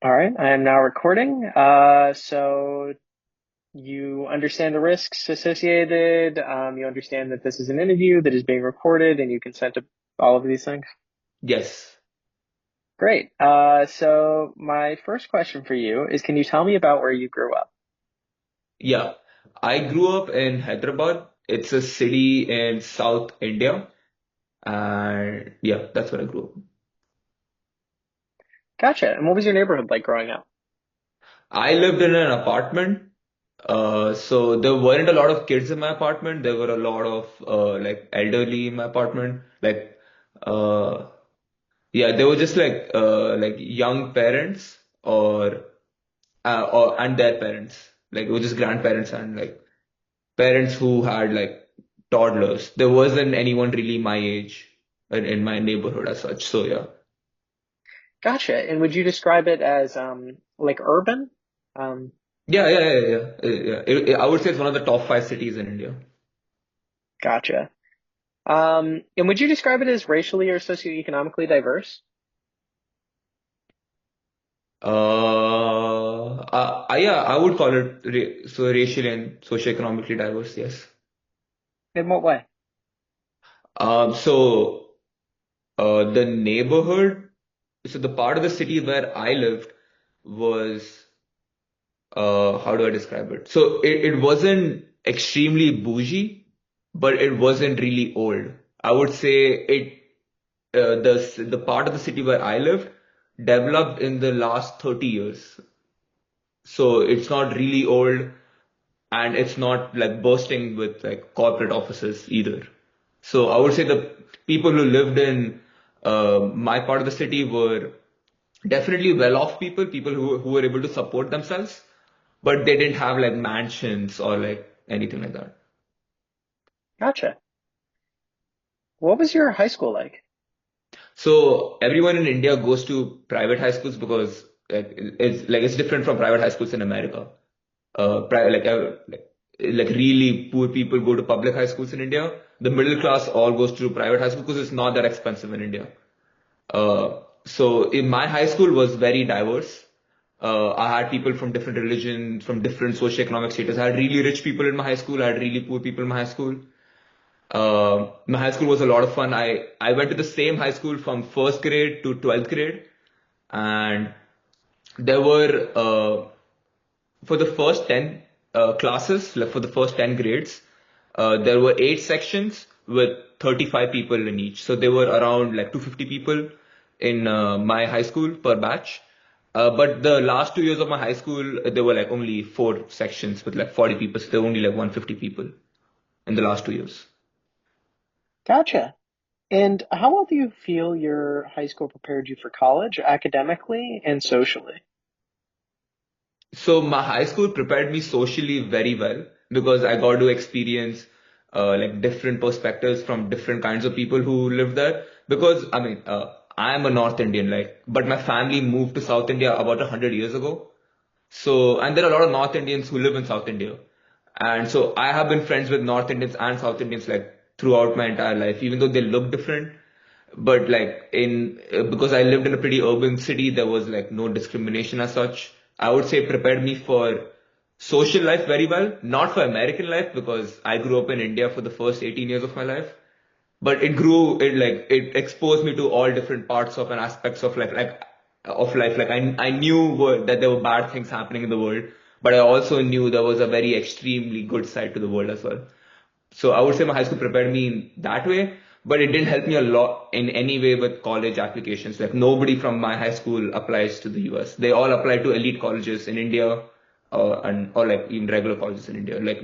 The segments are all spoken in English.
All right, I am now recording. So you understand the risks associated. You understand that this is an interview that is being recorded and you consent to all of these things. Yes. Great. So my first question for you is, can you tell me about where you grew up? Yeah. I grew up in Hyderabad. It's a city in South India. And yeah, that's where I grew up. Gotcha. And what was your neighborhood like growing up? I lived in an apartment. So there weren't a lot of kids in my apartment. There were a lot of like elderly in my apartment. Uh yeah, they were just like young parents or and their parents. Like it was just grandparents and like parents who had like toddlers. There wasn't anyone really my age in my neighborhood as such. So yeah. Gotcha. And would you describe it as like urban? Um, I would say it's one of the top five cities in India. gotcha. And would you describe it as racially or socioeconomically diverse? Yeah, I would call it so racially and socioeconomically diverse. Yes. In what way? So the neighborhood, so the part of the city where I lived was how do I describe it? So it wasn't extremely bougie, but it wasn't really old. I would say the part of the city where I lived developed in the last 30 years. So it's not really old and it's not like bursting with like corporate offices either. So I would say the people who lived in my part of the city were definitely well-off people, people who were able to support themselves, but they didn't have like mansions or like anything like that. Gotcha. What was your high school like? So everyone in India goes to private high schools because it's different from private high schools in America. Private like really poor people go to public high schools in India. The middle class all goes to private high school because it's not that expensive in India. So in my high school was very diverse. I had people from different religions, from different socioeconomic status. I had really rich people in my high school. I had really poor people in my high school. My high school was a lot of fun. I went to the same high school from first grade to 12th grade, and there were for the first 10 classes, like for the first 10 grades, there were eight sections with 35 people in each. So there were around like 250 people in my high school per batch. But the last 2 years of my high school, there were like only four sections with like 40 people. So there were only like 150 people in the last 2 years. Gotcha. And how well do you feel your high school prepared you for college, academically and socially? So my high school prepared me socially very well because I got to experience like different perspectives from different kinds of people who live there. Because I am a North Indian, like, but my family moved to South India about 100 years ago. So, and there are a lot of North Indians who live in South India. And so I have been friends with North Indians and South Indians like throughout my entire life, even though they look different. But like because I lived in a pretty urban city, there was like no discrimination as such. I would say it prepared me for social life very well, not for American life because I grew up in India for the first 18 years of my life. But it exposed me to all different parts of and aspects of life. Like I knew that there were bad things happening in the world, but I also knew there was a very extremely good side to the world as well. So I would say my high school prepared me in that way, but it didn't help me a lot in any way with college applications. Like nobody from my high school applies to the US. They all apply to elite colleges in India, and or like even regular colleges in India. Like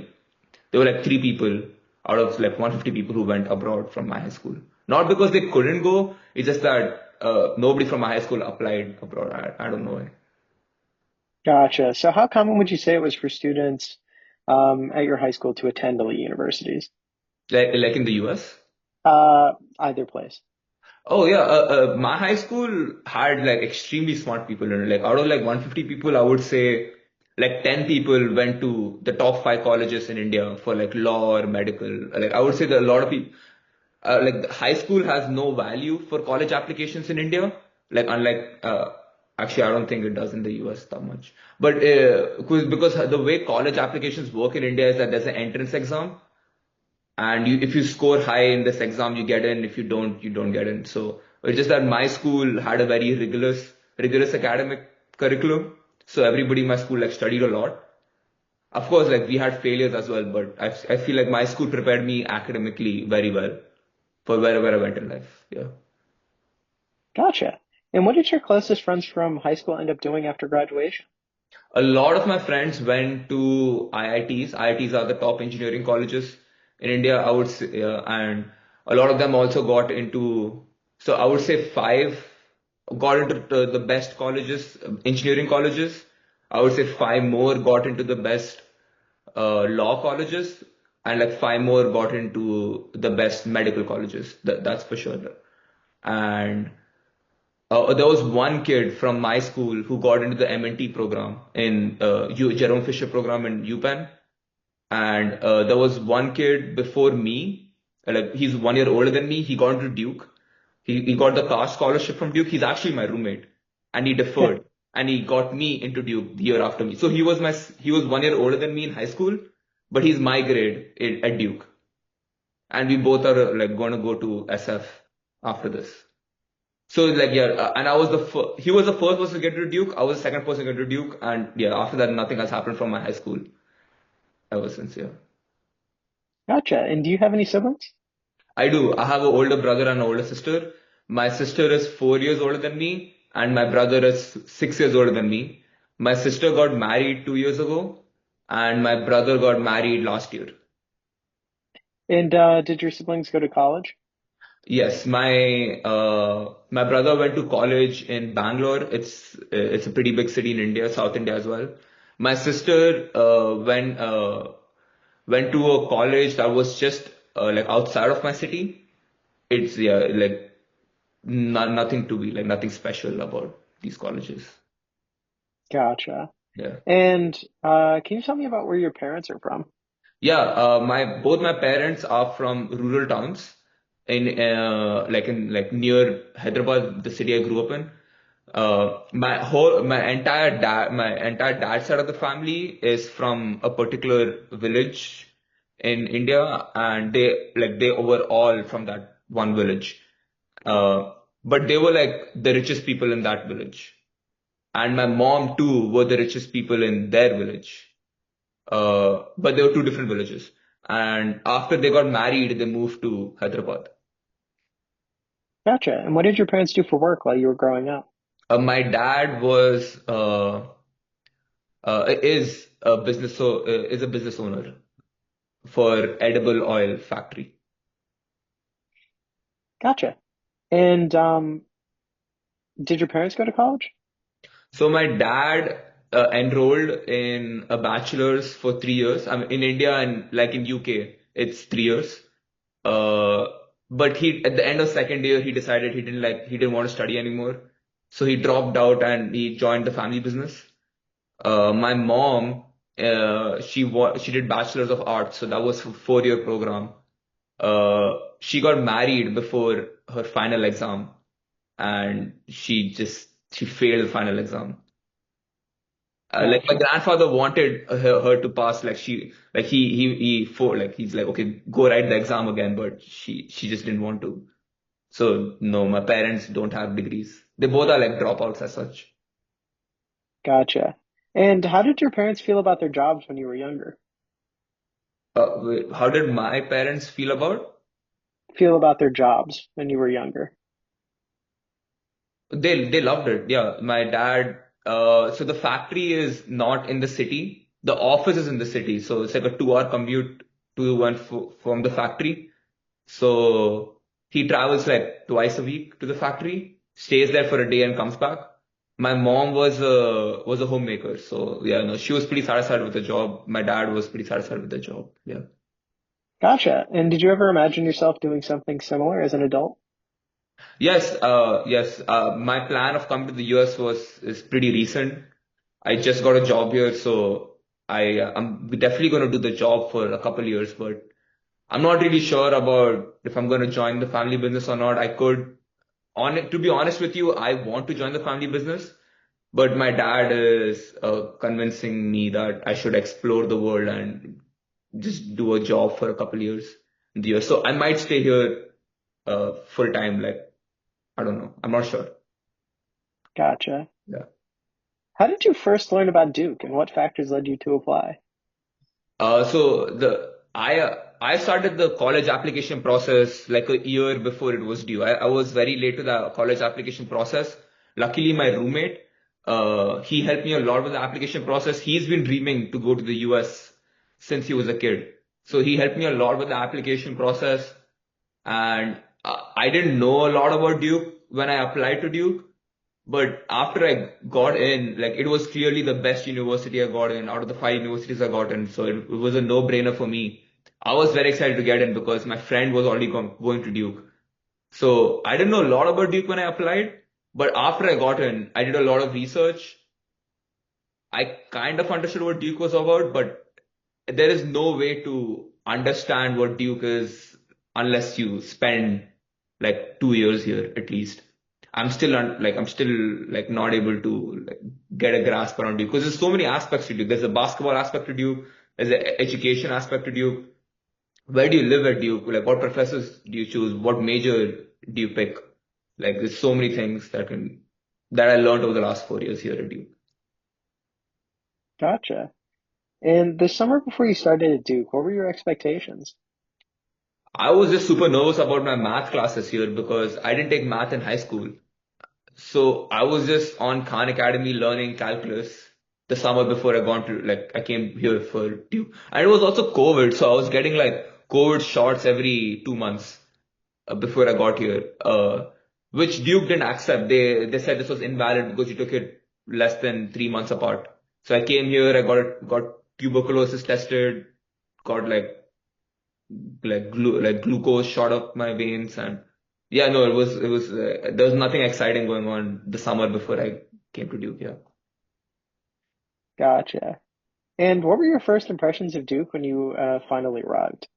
there were like three people out of like 150 people who went abroad from my high school. Not because they couldn't go, it's just that nobody from my high school applied abroad. I don't know why. Gotcha. So how common would you say it was for students at your high school to attend elite universities? Like in the US. Either place. Oh yeah, my high school had like extremely smart people in it. Like out of like 150 people, I would say like 10 people went to the top five colleges in India for like law or medical. Like I would say that a lot of people, like the high school has no value for college applications in India. Like unlike Actually, I don't think it does in the US that much. But because the way college applications work in India is that there's an entrance exam, and if you score high in this exam, you get in. If you don't, you don't get in. So it's just that my school had a very rigorous academic curriculum. So everybody in my school like studied a lot. Of course, like we had failures as well, but I feel like my school prepared me academically very well for wherever I went in life. Yeah. Gotcha. And what did your closest friends from high school end up doing after graduation? A lot of my friends went to IITs. IITs are the top engineering colleges in India, I would say, and a lot of them also got into, so I would say five got into the best colleges, engineering colleges. I would say five more got into the best law colleges, and like five more got into the best medical colleges. That's for sure. And there was one kid from my school who got into the M&T program in Jerome Fisher program in UPenn, and there was one kid before me, like he's 1 year older than me. He got into Duke. He got the caste scholarship from Duke. He's actually my roommate, and he deferred, and he got me into Duke the year after me. So he was 1 year older than me in high school, but he's my grade at Duke, and we both are like going to go to SF after this. So like yeah, and I was he was the first person to get to Duke. I was the second person to get to Duke, and yeah, after that nothing has happened from my high school ever since. Yeah, Gotcha. And do you have any siblings? I do. I have an older brother and an older sister. My sister is 4 years older than me, and my brother is 6 years older than me. My sister got married 2 years ago, and my brother got married last year. And did your siblings go to college? Yes, my brother went to college in Bangalore. It's a pretty big city in India, South India as well. My sister went to a college that was just like outside of my city. It's yeah, like nothing to be like nothing special about these colleges. Gotcha. Yeah. And can you tell me about where your parents are from? Yeah, my both my parents are from rural towns in like near Hyderabad, the city I grew up in. My entire dad side of the family is from a particular village in India, and they were all from that one village. But they were like the richest people in that village, and my mom too were the richest people in their village. But they were two different villages. And after they got married, they moved to Hyderabad. Gotcha. And what did your parents do for work while you were growing up? My dad was is a business owner for edible oil factory. Gotcha. And did your parents go to college? So my dad enrolled in a bachelor's for 3 years. I mean, in India and like in UK, it's 3 years. Uh, but he at the end of second year he decided he didn't want to study anymore, so he dropped out and he joined the family business. My mom, she did bachelor's of arts, so that was a 4 year program. She got married before her final exam, and she failed the final exam. Like my Gotcha. grandfather wanted her to pass, like he's like, okay, go write the exam again, but she just didn't want to. So no, my parents don't have degrees. They both are like dropouts as such. Gotcha. And how did your parents feel about their jobs when you were younger? Wait, how did my parents feel about? Feel about their jobs when you were younger? They loved it. Yeah, my dad. So the factory is not in the city. The office is in the city, so it's like a 2 hour commute to and from the factory. So he travels like twice a week to the factory, stays there for a day and comes back. My mom was a homemaker, so yeah, no, she was pretty satisfied with the job. My dad was pretty satisfied with the job. Yeah. Gotcha. And did you ever imagine yourself doing something similar as an adult? Yes. My plan of coming to the US is pretty recent. I just got a job here, so I'm definitely going to do the job for a couple years, but I'm not really sure about if I'm going to join the family business or not. To be honest with you, I want to join the family business, But my dad is convincing me that I should explore the world and just do a job for a couple years in the US. So I might stay here full time. Like, I don't know. I'm not sure. Gotcha. Yeah. How did you first learn about Duke and what factors led you to apply? I started the college application process like a year before it was due. I was very late to the college application process. Luckily, my roommate, he helped me a lot with the application process. He's been dreaming to go to the US since he was a kid. So he helped me a lot with the application process. And I didn't know a lot about Duke when I applied to Duke. But after I got in, like it was clearly the best university I got in out of the five universities I got in. So it was a no-brainer for me. I was very excited to get in because my friend was already going to Duke. So I didn't know a lot about Duke when I applied, but after I got in, I did a lot of research. I kind of understood what Duke was about, but there is no way to understand what Duke is unless you spend like 2 years here at least. I'm still like not able to like get a grasp around Duke because there's so many aspects to Duke. There's a basketball aspect to Duke. There's an education aspect to Duke. Where do you live at Duke? Like what professors do you choose? What major do you pick? Like there's so many things that I learned over the last 4 years here at Duke. Gotcha. And the summer before you started at Duke, what were your expectations? I was just super nervous about my math classes here because I didn't take math in high school. So I was just on Khan Academy learning calculus the summer before I came here for Duke. And it was also COVID, so I was getting like COVID shots every 2 months before I got here, which Duke didn't accept. They said this was invalid because you took it less than 3 months apart. So I came here, got tuberculosis tested, got like glucose shot up my veins, and yeah, no, there was nothing exciting going on the summer before I came to Duke. Yeah. Gotcha. And what were your first impressions of Duke when you finally arrived?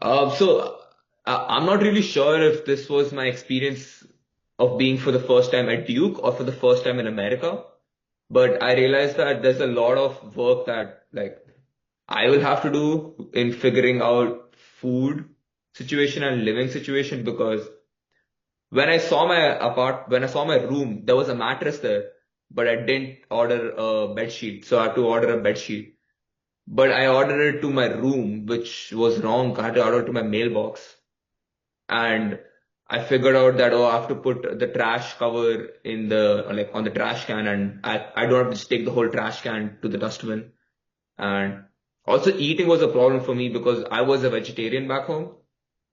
I'm not really sure if this was my experience of being for the first time at Duke or for the first time in America, but I realized that there's a lot of work that like I will have to do in figuring out food situation and living situation because when I saw my room, there was a mattress there, but I didn't order a bed sheet, so I had to order a bed sheet. But I ordered it to my room, which was wrong. I had to order it to my mailbox, and I figured out that I have to put the trash cover in the like on the trash can, and I don't have to just take the whole trash can to the dustbin. And also eating was a problem for me because I was a vegetarian back home.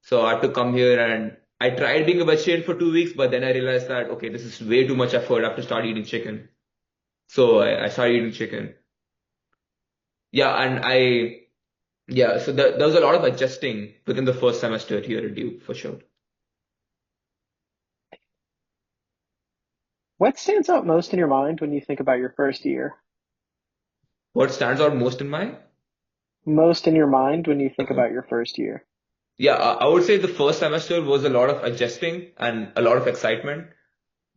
So I had to come here and I tried being a vegetarian for 2 weeks, but then I realized that, okay, this is way too much effort. I have to start eating chicken. So I started eating chicken. Yeah, so there was a lot of adjusting within the first semester here at Duke for sure. What stands out most in your mind when you think about your first year? What stands out most in my? Most in your mind when you think Okay. about your first year? Yeah, I would say the first semester was a lot of adjusting and a lot of excitement.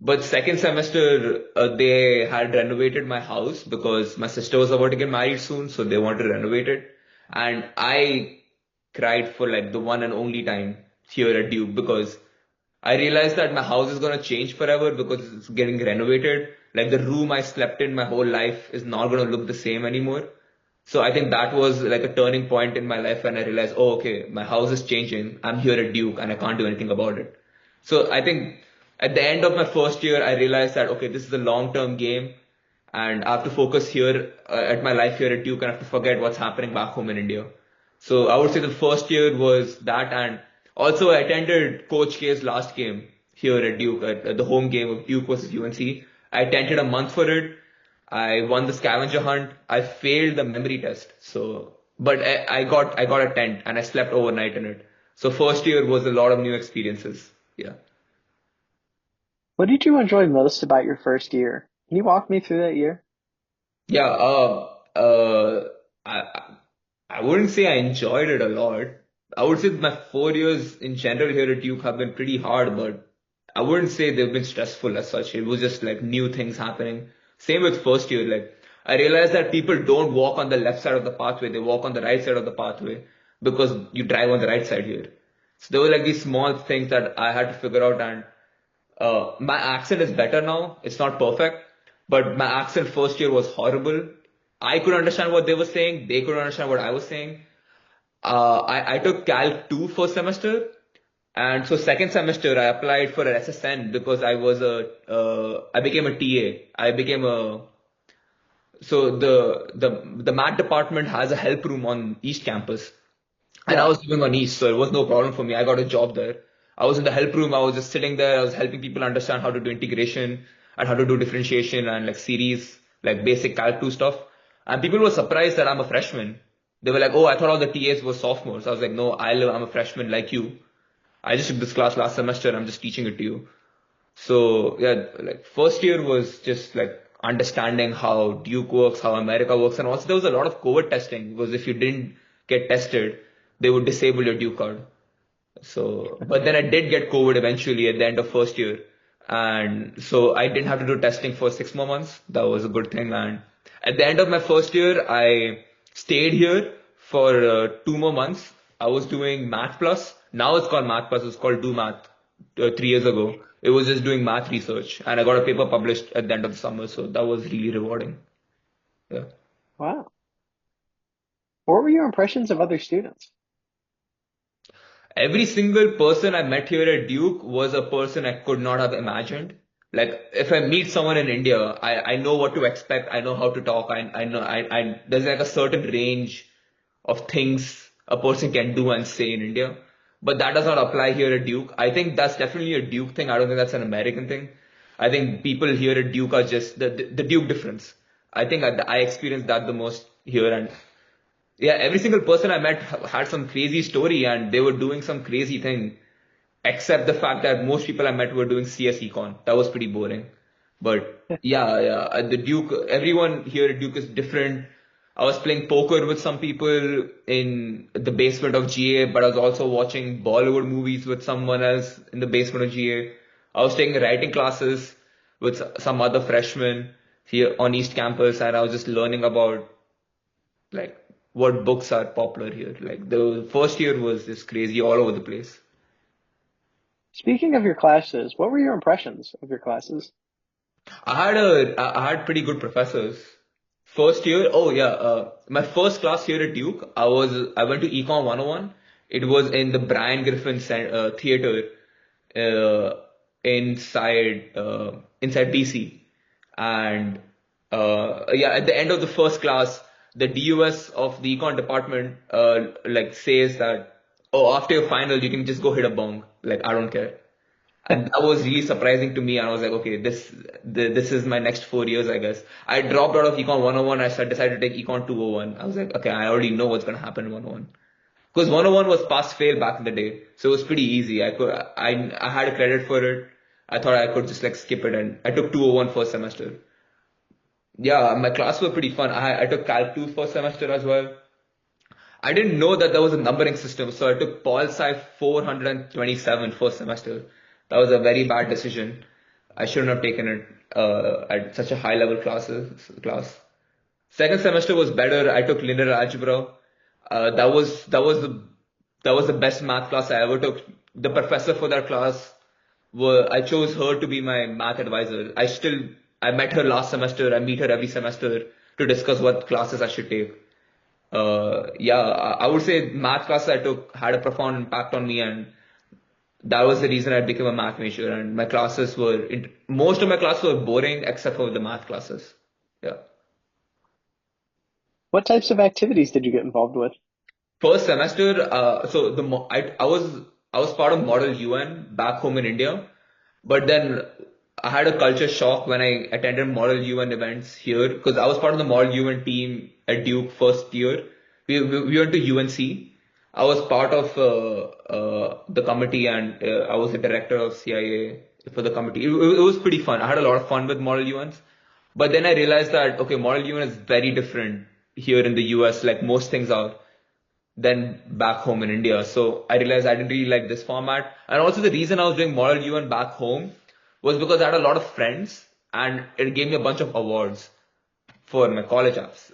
But second semester, they had renovated my house because my sister was about to get married soon, so they wanted to renovate it. And I cried for like the one and only time here at Duke because I realized that my house is gonna change forever because it's getting renovated. Like the room I slept in my whole life is not gonna look the same anymore. So I think that was like a turning point in my life when I realized, oh, okay, my house is changing. I'm here at Duke and I can't do anything about it. So I think at the end of my first year, I realized that, okay, this is a long-term game and I have to focus here at my life here at Duke and I have to forget what's happening back home in India. So I would say the first year was that, and also I attended Coach K's last game here at Duke at the home game of Duke versus UNC. I attended a month for it. I won the scavenger hunt. I failed the memory test. So, but I got a tent and I slept overnight in it. So first year was a lot of new experiences. Yeah. What did you enjoy most about your first year? Can you walk me through that year? Yeah, I I wouldn't say I enjoyed it a lot. I would say my 4 years in general here at Duke have been pretty hard, but I wouldn't say they've been stressful as such. It was just like new things happening. Same with first year. Like I realized that people don't walk on the left side of the pathway. They walk on the right side of the pathway because you drive on the right side here. So there were like these small things that I had to figure out, and my accent is better now. It's not perfect, but my accent first year was horrible. I could understand what they were saying. They could understand what I was saying. I took Calc 2 first semester, and so second semester I applied for an SSN because I became a TA. I became a so the math department has a help room on East Campus, and I Yeah. was living on East, so it was no problem for me. I got a job there. I was in the help room. I was just sitting there. I was helping people understand how to do integration and how to do differentiation and like series, like basic Calc 2 stuff. And people were surprised that I'm a freshman. They were like, "Oh, I thought all the TAs were sophomores." I was like, "No, I'm a freshman like you. I just took this class last semester. I'm just teaching it to you." So yeah, like first year was just like understanding how Duke works, how America works, and also there was a lot of COVID testing because if you didn't get tested, they would disable your Duke card. So, but then I did get COVID eventually at the end of first year, and so I didn't have to do testing for 6 more months. That was a good thing. And at the end of my first year, I stayed here for 2 more months. I was doing Math Plus. Now it's called Math Plus. It's called Do Math. 3 years ago, it was just doing math research, and I got a paper published at the end of the summer. So that was really rewarding. Yeah. Wow. What were your impressions of other students? Every single person I met here at Duke was a person I could not have imagined. Like if I meet someone in India, I know what to expect. I know how to talk. I know there's like a certain range of things a person can do and say in India. But that does not apply here at Duke. I think that's definitely a Duke thing. I don't think that's an American thing. I think people here at Duke are just the Duke difference. I think I experienced that the most here, and yeah, every single person I met had some crazy story and they were doing some crazy thing, except the fact that most people I met were doing CS Econ. That was pretty boring. But yeah, at the Duke, everyone here at Duke is different. I was playing poker with some people in the basement of GA, but I was also watching Bollywood movies with someone else in the basement of GA. I was taking writing classes with some other freshmen here on East Campus, and I was just learning about like what books are popular here. Like the first year was just crazy all over the place. Speaking of your classes, what were your impressions of your classes? I had pretty good professors. First year, oh yeah, my first class here at Duke, I went to Econ 101. It was in the Brian Griffin Theater uh, inside BC, and yeah, at the end of the first class, the DUS of the Econ department like says that, oh, after your final you can just go hit a bong. Like I don't care. And that was really surprising to me. And I was like, okay, this is my next 4 years, I guess. I dropped out of Econ 101. Decided to take Econ 201. I was like, okay, I already know what's going to happen in 101. Because 101 was pass fail back in the day. So it was pretty easy. I had a credit for it. I thought I could just like skip it. And I took 201 first semester. Yeah, my class were pretty fun. I took Calc 2 first semester as well. I didn't know that there was a numbering system, so I took Pol Sci 427 first semester. That was a very bad decision. I shouldn't have taken it at such a high level class. Second semester was better. I took linear algebra. That was the best math class I ever took. The professor for that class I chose her to be my math advisor. I met her last semester. I meet her every semester to discuss what classes I should take. Yeah, I would say math classes I took had a profound impact on me, and that was the reason I became a math major. And most of my classes were boring except for the math classes. Yeah. What types of activities did you get involved with? First semester, I was part of Model UN back home in India, but then I had a culture shock when I attended Model UN events here because I was part of the Model UN team at Duke first year. We went to UNC. I was part of the committee, and I was the director of CIA for the committee. It was pretty fun. I had a lot of fun with Model UNs. But then I realized that, okay, Model UN is very different here in the US, like most things are. than back home in India. So I realized I didn't really like this format. And also the reason I was doing Model UN back home was because I had a lot of friends and it gave me a bunch of awards for my college apps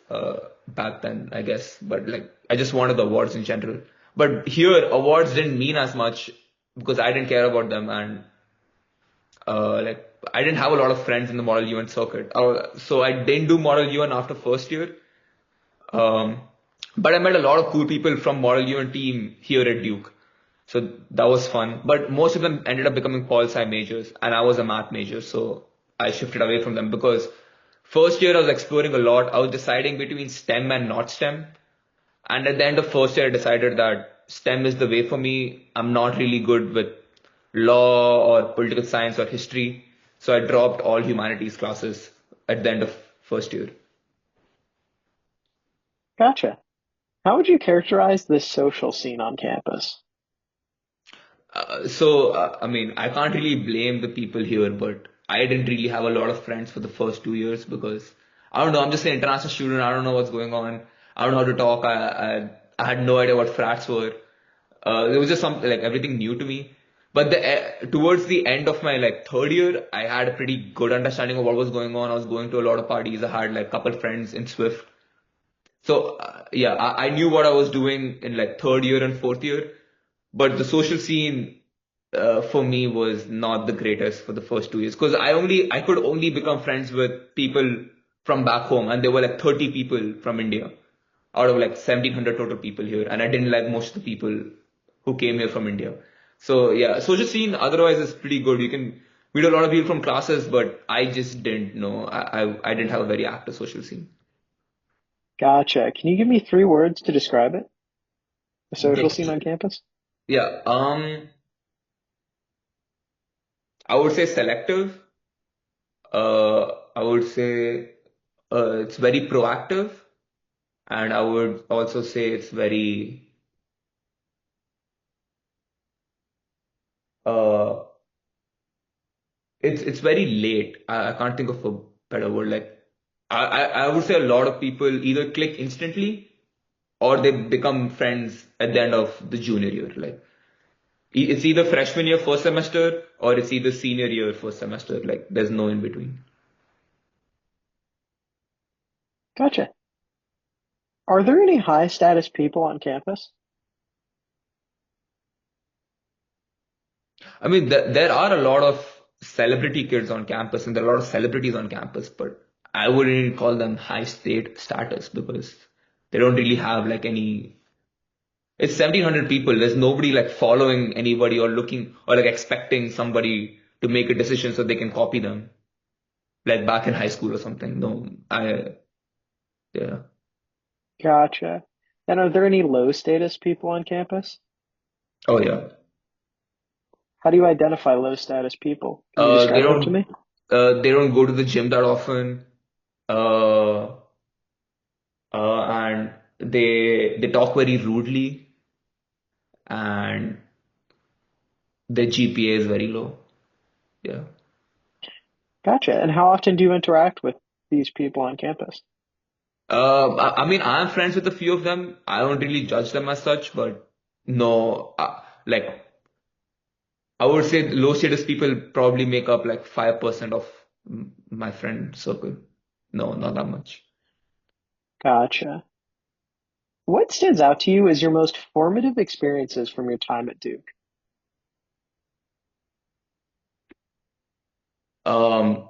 back then, I guess. But like, I just wanted the awards in general. But here, awards didn't mean as much because I didn't care about them, and like I didn't have a lot of friends in the Model UN circuit. So I didn't do Model UN after first year. Um, but I met a lot of cool people from Model UN team here at Duke. So that was fun. But most of them ended up becoming pol sci majors, and I was a math major, so I shifted away from them because first year I was exploring a lot. I was deciding between STEM and not STEM. And at the end of first year, I decided that STEM is the way for me. I'm not really good with law or political science or history. So I dropped all humanities classes at the end of first year. Gotcha. How would you characterize the social scene on campus? I mean, I can't really blame the people here, but I didn't really have a lot of friends for the first 2 years because I don't know, I'm just an international student. I don't know what's going on. I don't know how to talk. I had no idea what frats were. It was just something like everything new to me. But towards the end of my like third year, I had a pretty good understanding of what was going on. I was going to a lot of parties. I had like a couple friends in Swift. So yeah, I knew what I was doing in like third year and fourth year. But the social scene for me was not the greatest for the first 2 years because I could only become friends with people from back home, and there were like 30 people from India out of like 1,700 total people here, and I didn't like most of the people who came here from India. So yeah, social scene otherwise is pretty good. You can meet a lot of people from classes, but I just didn't know. I didn't have a very active social scene. Gotcha. Can you give me three words to describe it? The social The scene on campus? yeah, I would say selective. I would say it's very proactive, and I would also say it's very uh, it's very late. I can't think of a better word. Like I would say a lot of people either click instantly or they become friends at the end of the junior year. Like it's either freshman year first semester or it's either senior year first semester. Like there's no in between. Gotcha. Are there any high status people on campus? I mean, there are a lot of celebrity kids on campus and there are a lot of celebrities on campus, but I wouldn't really call them high state status because they don't really have like any. It's 1,700 people. There's nobody like following anybody or looking or like expecting somebody to make a decision so they can copy them, like back in high school or something. No, yeah. Gotcha. And are there any low status people on campus? Oh, yeah. How do you identify low status people? Can you They describe them to don't, me? they don't go to the gym that often. Uh, and they talk very rudely and their GPA is very low. Yeah. Gotcha. And how often do you interact with these people on campus? I mean, I'm friends with a few of them. I don't really judge them as such, but no, like I would say low status people probably make up like 5% of my friend circle. No, not that much. Gotcha. What stands out to you as your most formative experiences from your time at Duke? Um,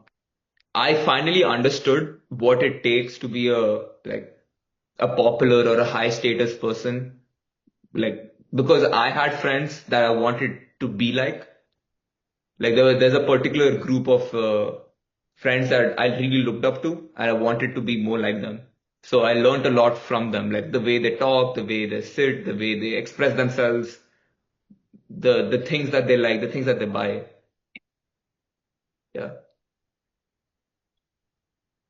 I finally understood what it takes to be a popular or a high status person. Like because I had friends that I wanted to be like. Like there's a particular group of friends that I really looked up to, and I wanted to be more like them. So I learned a lot from them, like the way they talk, the way they sit, the way they express themselves, the things that they like, the things that they buy. Yeah.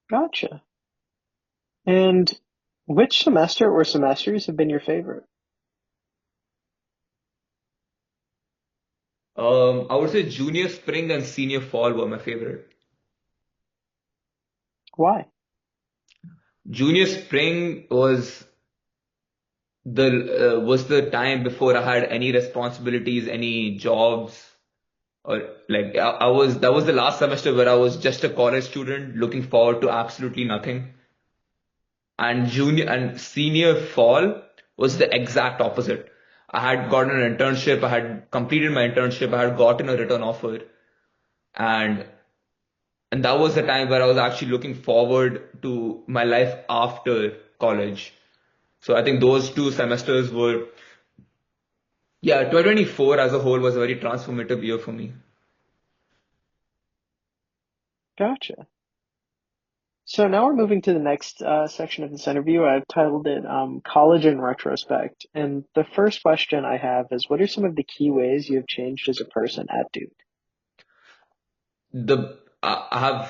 Gotcha. And which semester or semesters have been your favorite? I would say junior spring and senior fall were my favorite. Why? Junior spring was the was the time before I had any responsibilities, any jobs, or like I was that was the last semester where I was just a college student looking forward to absolutely nothing. And junior and senior fall was the exact opposite. I had gotten an internship, I had completed my internship, I had gotten a return offer, and that was the time where I was actually looking forward to my life after college. So I think those 2 semesters were, yeah, 2024 as a whole was a very transformative year for me. Gotcha. So now we're moving to the next section of this interview. I've titled it College in Retrospect. And the first question I have is, what are some of the key ways you have changed as a person at Duke? The I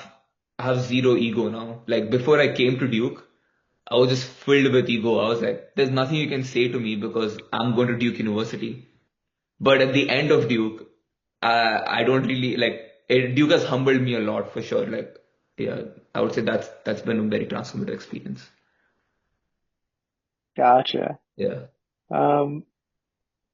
have zero ego now. Like before I came to Duke, I was just filled with ego. I was like, there's nothing you can say to me because I'm going to Duke University. But at the end of Duke, I don't really like it. Duke has humbled me a lot for sure. Like, yeah, I would say that's been a very transformative experience. Gotcha. Yeah. Um,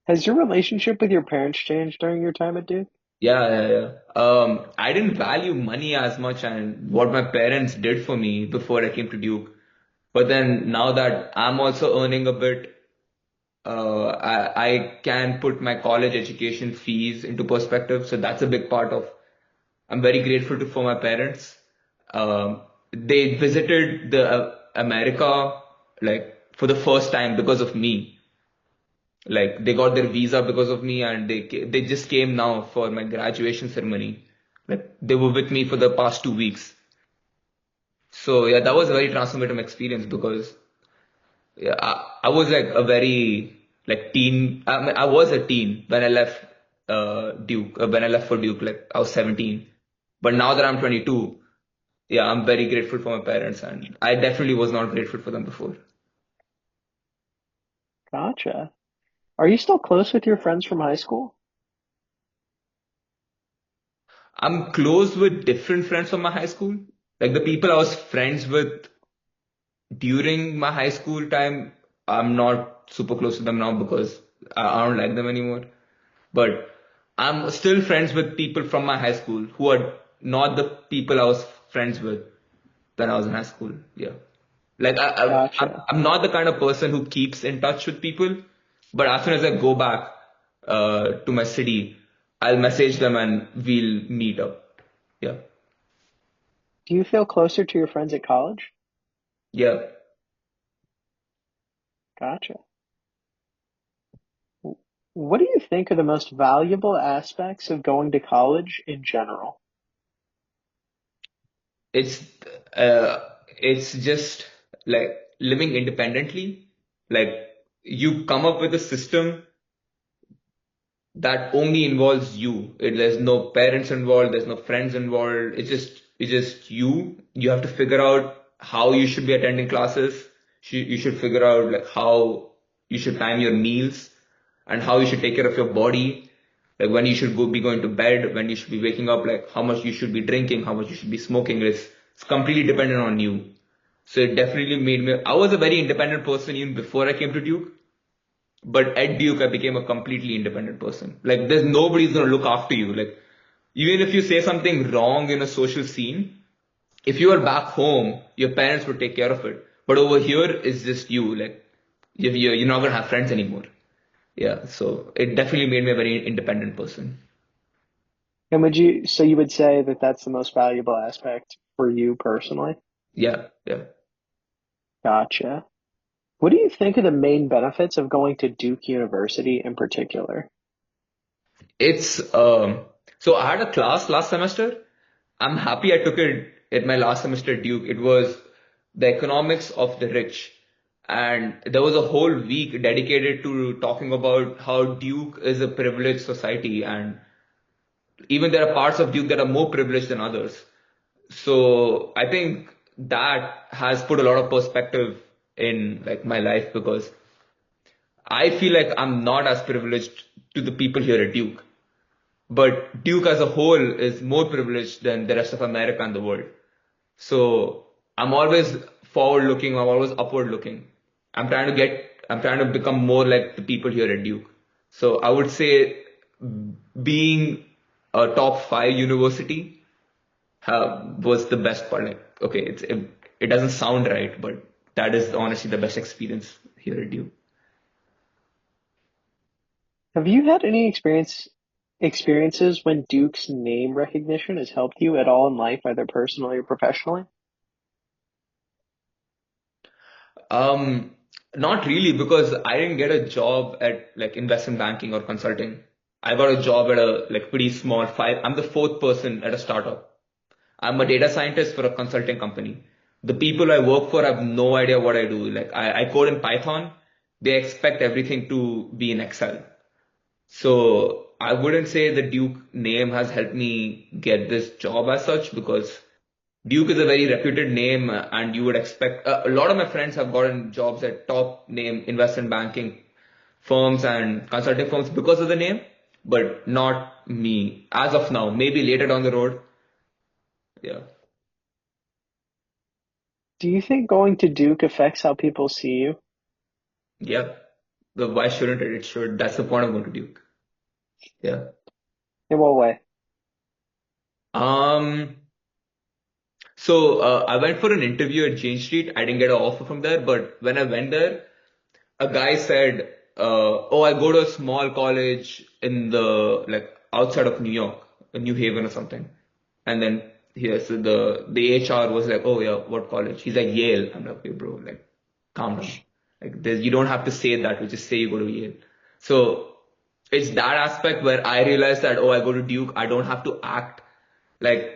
has your relationship with your parents changed during your time at Duke? Yeah, yeah, yeah. I didn't value money as much and what my parents did for me before I came to Duke. But then now that I'm also earning a bit, I can put my college education fees into perspective. So that's a big part of. I'm very grateful for my parents. They visited the America like for the first time because of me. Like they got their visa because of me, and they just came now for my graduation ceremony. Like they were with me for the past 2 weeks. So yeah, that was a very transformative experience because yeah, I was like a very like teen. I mean, I was a teen when I left Duke. When I left for Duke, like I was 17. But now that I'm 22, yeah, I'm very grateful for my parents, and I definitely was not grateful for them before. Gotcha. Are you still close with your friends from high school? I'm close with different friends from my high school. Like the people I was friends with during my high school time, I'm not super close to them now because I don't like them anymore. But I'm still friends with people from my high school who are not the people I was friends with when I was in high school. Yeah. Like Gotcha. I'm not the kind of person who keeps in touch with people, but as soon as I go back to my city, I'll message them and we'll meet up. Yeah. Do you feel closer to your friends at college? Yeah. Gotcha. What do you think are the most valuable aspects of going to college in general? It's uh it's just like living independently. Like you come up with a system that only involves you. There's no parents involved, there's no friends involved. It's just you. You have to figure out how you should be attending classes. You should figure out like how you should time your meals and how you should take care of your body. Like when you should be going to bed, when you should be waking up, like how much you should be drinking, how much you should be smoking. It's completely dependent on you. So it definitely made me. I was a very independent person even before I came to Duke. But at Duke, I became a completely independent person. Like, there's nobody's gonna look after you. Like, even if you say something wrong in a social scene, if you are back home, your parents would take care of it. But over here, it's just you. Like, you're not gonna have friends anymore. Yeah, so it definitely made me a very independent person. And so you would say that that's the most valuable aspect for you personally? Yeah, yeah. Gotcha. What do you think are the main benefits of going to Duke University in particular? It's so I had a class last semester. I'm happy I took it at my last semester at Duke. It was the economics of the rich. And there was a whole week dedicated to talking about how Duke is a privileged society, and even there are parts of Duke that are more privileged than others. So I think that has put a lot of perspective in like my life because I feel like I'm not as privileged to the people here at Duke. But Duke as a whole is more privileged than the rest of America and the world. So I'm always forward looking, I'm always upward looking. I'm trying to get I'm trying to become more like the people here at Duke. So I would say being a top five university was the best part. Like, okay, it doesn't sound right, but that is honestly the best experience here at Duke. Have you had any experiences when Duke's name recognition has helped you at all in life, either personally or professionally? Um, Not really because I didn't get a job at like investment banking or consulting. I got a job at a like pretty small five. I'm the fourth person at a startup. I'm a data scientist for a consulting company. The people I work for have no idea what I do. Like I code in Python. They expect everything to be in Excel. So I wouldn't say the Duke name has helped me get this job as such because Duke is a very reputed name and you would expect a lot of my friends have gotten jobs at top name investment banking firms and consulting firms because of the name, but not me as of now. Maybe later down the road. Yeah. Do you think going to Duke affects how people see you? Yeah. Why shouldn't it? It should. That's the point of going to Duke. Yeah. In what way? Um, I went for an interview at Jane Street. I didn't get an offer from there, but when I went there, a guy said, "Oh, I go to a small college in the like outside of New York, New Haven or something." And then here's the HR was like, "Oh yeah, what college?" He's like, "Yale." I'm like, "Okay, bro, like, calm down. Like, you don't have to say that. We just say you go to Yale." So it's that aspect where I realized that, oh, I go to Duke. I don't have to act like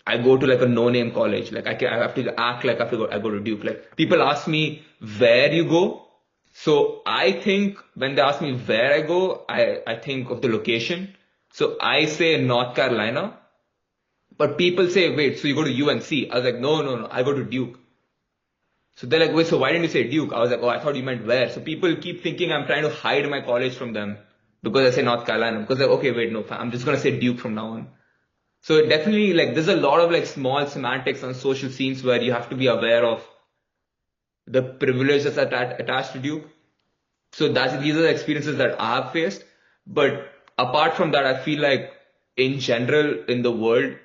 I go to like a no-name college. Like I have to act like I go to Duke. Like people ask me where you go. So I think when they ask me where I go, I think of the location. So I say North Carolina, but people say, wait, so you go to UNC? I was like, no, no, no, I go to Duke. So they're like, wait, so why didn't you say Duke? I was like, oh, I thought you meant where. So people keep thinking I'm trying to hide my college from them because I say North Carolina. Because like, okay, wait, no, I'm just gonna say Duke from now on. So it definitely like there's a lot of like small semantics on social scenes where you have to be aware of the privileges attached to Duke. So these are the experiences that I have faced. But apart from that, I feel like in general in the world,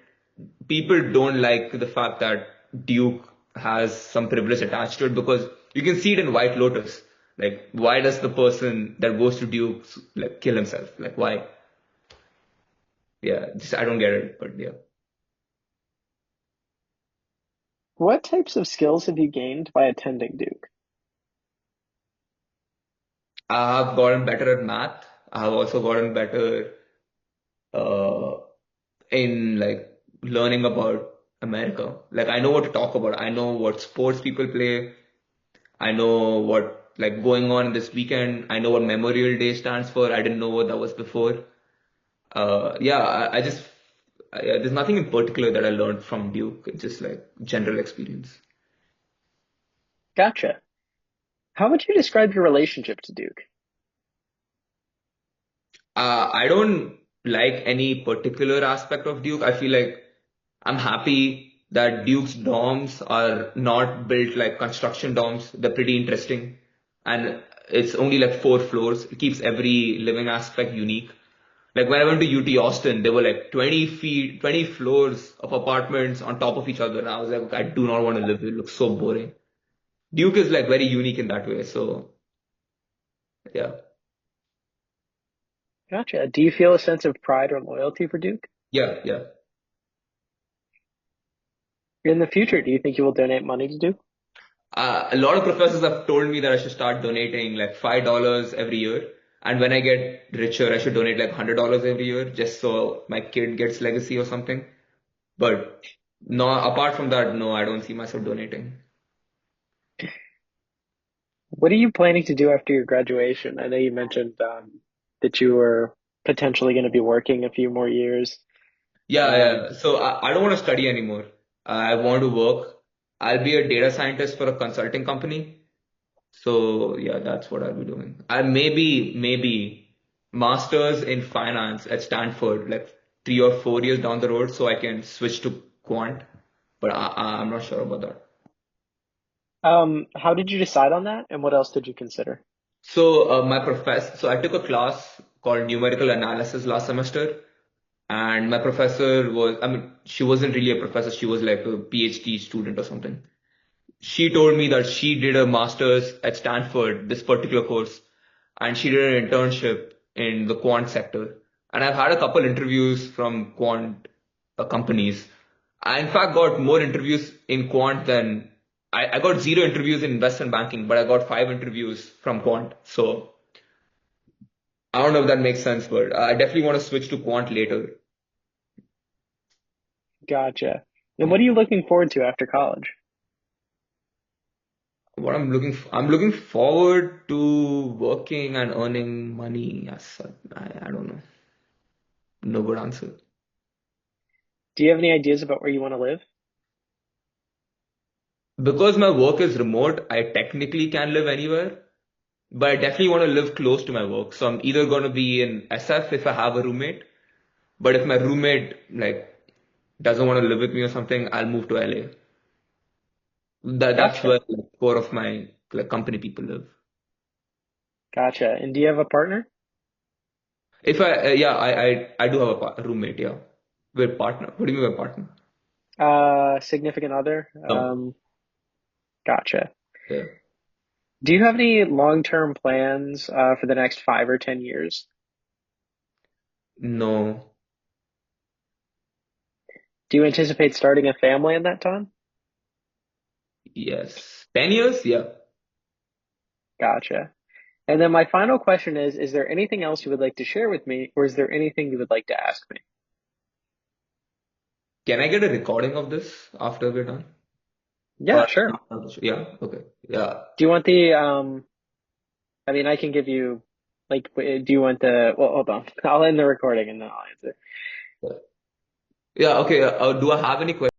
people don't like the fact that Duke has some privilege attached to it because you can see it in White Lotus. Like, why does the person that goes to Duke like kill himself? Like, why? Yeah, just I don't get it. But yeah. What types of skills have you gained by attending Duke? I have gotten better at math. I have also gotten better uh, in like learning about America. Like I know what to talk about. I know what sports people play. I know what like going on this weekend. I know what Memorial Day stands for. I didn't know what that was before. Yeah, I just there's nothing in particular that I learned from Duke. It's just like general experience. Gotcha. How would you describe your relationship to Duke? I don't like any particular aspect of Duke. I feel like I'm happy that Duke's dorms are not built like construction dorms. They're pretty interesting. And it's only like 4 floors. It keeps every living aspect unique. Like when I went to UT Austin, there were like 20 feet, 20 floors of apartments on top of each other. And I was like, okay, I do not want to live here. It looks so boring. Duke is like very unique in that way. So yeah. Gotcha. Do you feel a sense of pride or loyalty for Duke? Yeah, yeah. In the future, do you think you will donate money to Duke? A lot of professors have told me that I should start donating like $5 every year. And when I get richer, I should donate like $100 every year just so my kid gets legacy or something. But no, apart from that, no, I don't see myself donating. What are you planning to do after your graduation? I know you mentioned that you were potentially going to be working a few more years. Yeah, Um, yeah. So I don't want to study anymore. I want to work. I'll be a data scientist for a consulting company. So yeah, that's what I'll be doing. I maybe masters in finance at Stanford, like 3 or 4 years down the road, so I can switch to quant. But I'm not sure about that. How did you decide on that, and what else did you consider? So so I took a class called numerical analysis last semester, and my professor was, I mean, she wasn't really a professor, she was like a PhD student or something. She told me that she did a master's at Stanford, this particular course, and she did an internship in the quant sector. And I've had a couple interviews from quant companies. I, in fact, got more interviews in quant than I got zero interviews in investment banking, but I got five interviews from quant. So I don't know if that makes sense, but I definitely want to switch to quant later. Gotcha. And what are you looking forward to after college? I'm looking forward to working and earning money as such. I don't know. No good answer. Do you have any ideas about where you want to live? Because my work is remote, I technically can live anywhere, but I definitely want to live close to my work. So I'm either going to be in SF if I have a roommate, but if my roommate like doesn't want to live with me or something, I'll move to LA. That's Gotcha. where like, core of my like company people live. Gotcha. And do you have a partner? If I yeah, I do have a roommate. Yeah, we're partner. What do you mean by partner? Significant other? No. Gotcha. Yeah. Do you have any long-term plans for the next 5 or 10 years? No. Do you anticipate starting a family in that time? Yes. 10 years? Yeah. Gotcha. And then my final question is there anything else you would like to share with me, or is there anything you would like to ask me? Can I get a recording of this after we're done? Yeah, Or sure. yeah. Okay. Yeah. Do you want the, I mean, I can give you, like, do you want the, well, hold on. I'll end the recording and then I'll answer. Yeah. Okay. Do I have any questions?